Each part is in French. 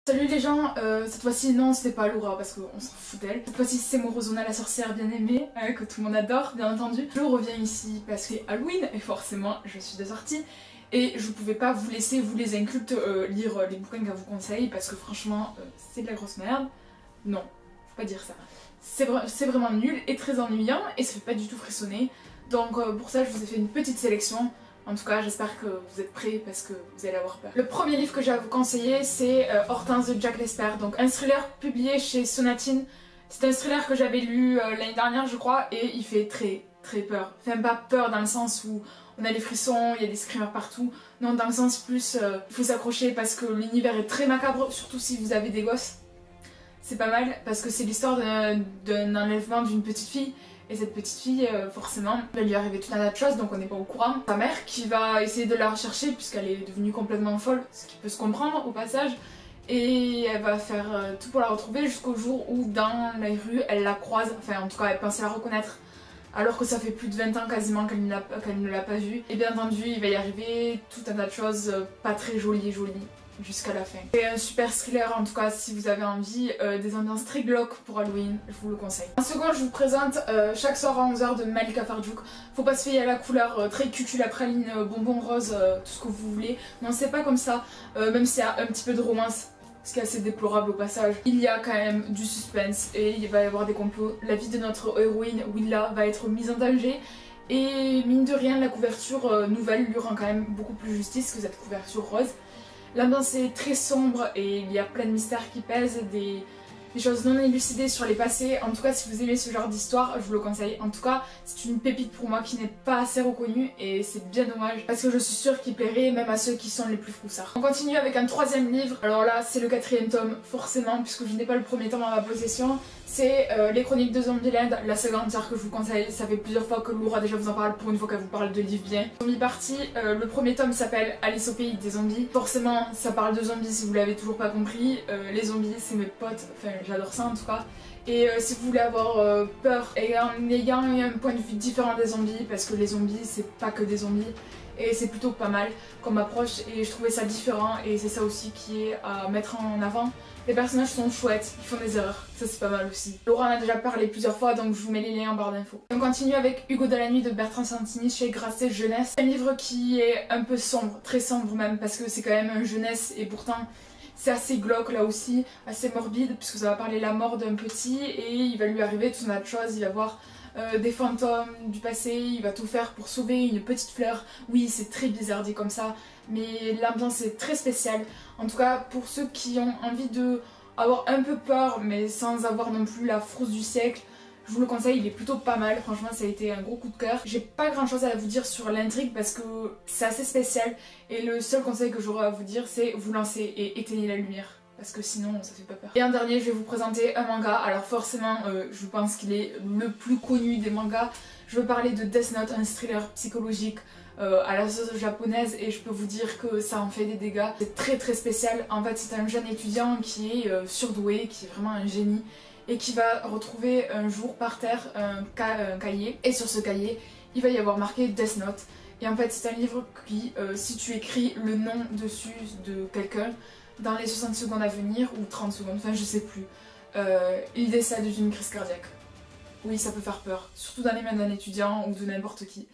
Salut les gens, cette fois-ci non c'était pas Laura parce qu'on s'en fout d'elle. Cette fois-ci c'est Morozona la sorcière bien aimée, que tout le monde adore bien entendu. Je reviens ici parce que c'est Halloween et forcément je suis de sortie. Et je pouvais pas vous laisser, vous les incultes, lire les bouquins qu'elle vous conseille parce que franchement c'est de la grosse merde. Non, faut pas dire ça. C'est vraiment nul et très ennuyant et ça fait pas du tout frissonner. Donc pour ça je vous ai fait une petite sélection. En tout cas, j'espère que vous êtes prêts parce que vous allez avoir peur. Le premier livre que j'ai à vous conseiller, c'est Hortense de Jack Lesper. Donc un thriller publié chez Sonatine. C'est un thriller que j'avais lu l'année dernière, je crois, et il fait très peur. Enfin, pas peur dans le sens où on a des frissons, il y a des screamers partout. Non, dans le sens plus, il faut s'accrocher parce que l'univers est très macabre, surtout si vous avez des gosses. C'est pas mal parce que c'est l'histoire d'un enlèvement d'une petite fille. Et cette petite fille, forcément, il va lui arriver tout un tas de choses, donc on n'est pas au courant. Sa mère qui va essayer de la rechercher puisqu'elle est devenue complètement folle, ce qui peut se comprendre au passage. Et elle va faire tout pour la retrouver jusqu'au jour où dans la rue, elle la croise. Enfin, en tout cas, elle pensait la reconnaître. Alors que ça fait plus de 20 ans quasiment qu'elle ne l'a pas vue. Et bien entendu, il va y arriver tout un tas de choses pas très jolies jusqu'à la fin. C'est un super thriller en tout cas si vous avez envie, des ambiances très glauques pour Halloween, je vous le conseille. En second, je vous présente Chaque soir à 11h de Malika Fardjouk. Faut pas se fier à la couleur très cucul la praline, bonbon rose, tout ce que vous voulez. Non, c'est pas comme ça, même s'il y a un petit peu de romance, ce qui est assez déplorable au passage. Il y a quand même du suspense et il va y avoir des complots. La vie de notre héroïne Willa va être mise en danger. Et mine de rien, la couverture nouvelle lui rend quand même beaucoup plus justice que cette couverture rose. L'ambiance est très sombre et il y a plein de mystères qui pèsent, des choses non élucidées sur les passés. En tout cas, si vous aimez ce genre d'histoire, je vous le conseille. En tout cas, c'est une pépite pour moi qui n'est pas assez reconnue et c'est bien dommage parce que je suis sûre qu'il plairait même à ceux qui sont les plus froussards. On continue avec un troisième livre. Alors là, c'est le quatrième tome, forcément, puisque je n'ai pas le premier tome en ma possession. C'est Les Chroniques de Zombieland, la saga entière que je vous conseille. Ça fait plusieurs fois que Laura déjà vous en parle, pour une fois qu'elle vous parle de livres bien. Zombie Party, le premier tome s'appelle Alice au pays des zombies. Forcément, ça parle de zombies si vous l'avez toujours pas compris. Les zombies, c'est mes potes, enfin j'adore ça en tout cas. Et si vous voulez avoir peur et en ayant un point de vue différent des zombies, parce que les zombies c'est pas que des zombies, et c'est plutôt pas mal comme approche et je trouvais ça différent et c'est ça aussi qui est à mettre en avant. Les personnages sont chouettes, ils font des erreurs, ça c'est pas mal aussi. Laura en a déjà parlé plusieurs fois donc je vous mets les liens en barre d'infos. On continue avec Hugo de la nuit de Bertrand Santini chez Grasset Jeunesse. Un livre qui est un peu sombre, très sombre même parce que c'est quand même un jeunesse et pourtant c'est assez glauque là aussi, assez morbide puisque ça va parler de la mort d'un petit et il va lui arriver tout un tas de choses, il va voir des fantômes du passé, il va tout faire pour sauver une petite fleur. Oui, c'est très bizarre dit comme ça, mais l'ambiance est très spéciale. En tout cas, pour ceux qui ont envie de avoir un peu peur, mais sans avoir non plus la frousse du siècle, je vous le conseille, il est plutôt pas mal. Franchement, ça a été un gros coup de cœur. J'ai pas grand chose à vous dire sur l'intrigue parce que c'est assez spécial. Et le seul conseil que j'aurais à vous dire, c'est vous lancer et éteignez la lumière. Parce que sinon ça fait pas peur. Et en dernier je vais vous présenter un manga. Alors forcément je pense qu'il est le plus connu des mangas. Je veux parler de Death Note, un thriller psychologique à la sauce japonaise et je peux vous dire que ça en fait des dégâts. C'est très spécial. En fait c'est un jeune étudiant qui est surdoué, qui est vraiment un génie et qui va retrouver un jour par terre un cahier. Et sur ce cahier il va y avoir marqué Death Note. Et en fait c'est un livre qui si tu écris le nom dessus de quelqu'un, dans les 60 secondes à venir, ou 30 secondes, enfin je sais plus, il décède d'une crise cardiaque. Oui, ça peut faire peur, surtout dans les mains d'un étudiant ou de n'importe qui.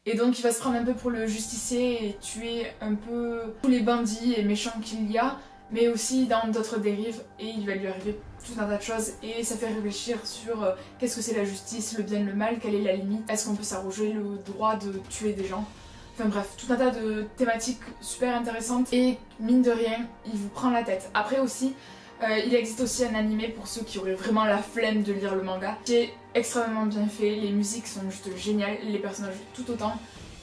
Et donc il va se prendre un peu pour le justicier et tuer un peu tous les bandits et méchants qu'il y a, mais aussi dans d'autres dérives, et il va lui arriver tout un tas de choses, et ça fait réfléchir sur qu'est-ce que c'est la justice, le bien et le mal, quelle est la limite, est-ce qu'on peut s'arroger le droit de tuer des gens. Enfin bref, tout un tas de thématiques super intéressantes et mine de rien, il vous prend la tête. Après aussi, il existe aussi un animé pour ceux qui auraient vraiment la flemme de lire le manga, qui est extrêmement bien fait, les musiques sont juste géniales, les personnages tout autant,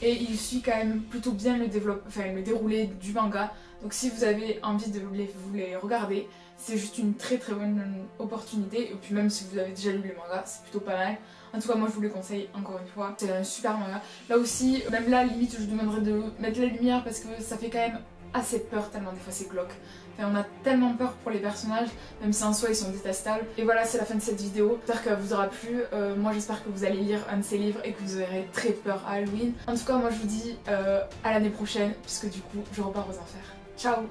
et il suit quand même plutôt bien le déroulé du manga. Donc si vous avez envie de vous les regarder, c'est juste une très bonne opportunité. Et puis même si vous avez déjà lu le manga, c'est plutôt pas mal. En tout cas moi je vous le conseille encore une fois, c'est un super manga. Là aussi, même là limite je vous demanderais de mettre la lumière parce que ça fait quand même assez peur tellement des fois c'est glauque. Enfin, on a tellement peur pour les personnages, même si en soi ils sont détestables. Et voilà, c'est la fin de cette vidéo. J'espère qu'elle vous aura plu. Moi j'espère que vous allez lire un de ces livres et que vous aurez très peur à Halloween. En tout cas moi je vous dis à l'année prochaine puisque du coup je repars aux enfers. Ciao!